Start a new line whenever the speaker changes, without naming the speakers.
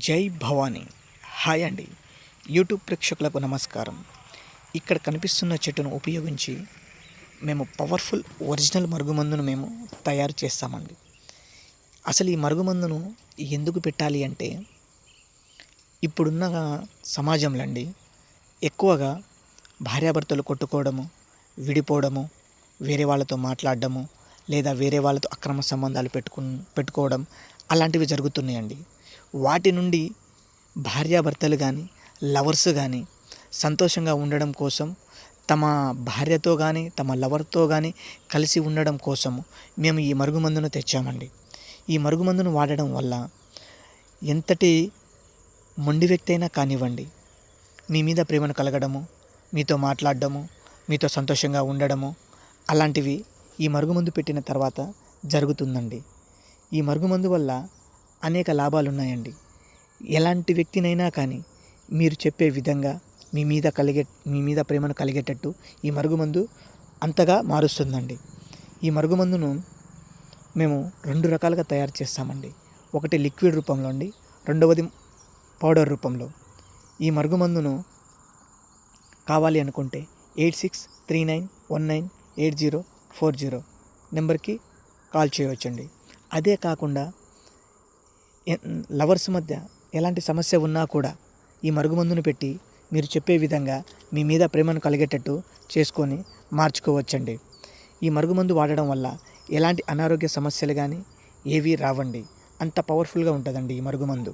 జై భవానీ. హాయ్ అండి. యూట్యూబ్ ప్రేక్షకులకు నమస్కారం. ఇక్కడ కనిపిస్తున్న చెట్టును ఉపయోగించి మేము పవర్ఫుల్ ఒరిజినల్ మరుగుమందును మేము తయారు చేస్తామండి. అసలు ఈ మరుగుమందును ఎందుకు పెట్టాలి అంటే, ఇప్పుడున్న సమాజంలో అండి ఎక్కువగా భార్యాభర్తలు కొట్టుకోవడము, విడిపోవడము, వేరే వాళ్ళతో మాట్లాడడము, లేదా వేరే వాళ్ళతో అక్రమ సంబంధాలు పెట్టుకోవడం అలాంటివి జరుగుతున్నాయండి. వాటి నుండి భార్యాభర్తలు కానీ, లవర్స్ కానీ సంతోషంగా ఉండడం కోసం, తమ భార్యతో కానీ, తమ లవర్తో కానీ కలిసి ఉండడం కోసము మేము ఈ మరుగుమందును తెచ్చామండి. ఈ మరుగుమందును వాడడం వల్ల ఎంతటి మొండి వ్యక్తి అయినా కానివ్వండి, మీ మీద ప్రేమను కలగడము, మీతో మాట్లాడడము, మీతో సంతోషంగా ఉండడము అలాంటివి ఈ మరుగుమందు పెట్టిన తర్వాత జరుగుతుందండి. ఈ మరుగుమందు వల్ల అనేక లాభాలు ఉన్నాయండి. ఎలాంటి వ్యక్తినైనా కానీ మీరు చెప్పే విధంగా మీ మీద ప్రేమను కలిగేటట్టు ఈ మరుగుమందు అంతగా మారుస్తుందండి. ఈ మరుగుమందును మేము 2 రకాలుగా తయారు చేస్తామండి. ఒకటి లిక్విడ్ రూపంలో అండి, రెండవది పౌడర్ రూపంలో. ఈ మరుగుమందును కావాలి అనుకుంటే 8639198040 నెంబర్కి కాల్ చేయవచ్చండి. అదే కాకుండా లవర్స్ మధ్య ఎలాంటి సమస్య ఉన్నా కూడా ఈ మరుగుమందును పెట్టి మీరు చెప్పే విధంగా మీ మీద ప్రేమను కలిగేటట్టు చేసుకొని మార్చుకోవచ్చండి. ఈ మరుగుమందు వాడడం వల్ల ఎలాంటి అనారోగ్య సమస్యలు కానీ ఏవీ రావండి. అంత పవర్ఫుల్గా ఉంటుందండి ఈ మరుగుమందు.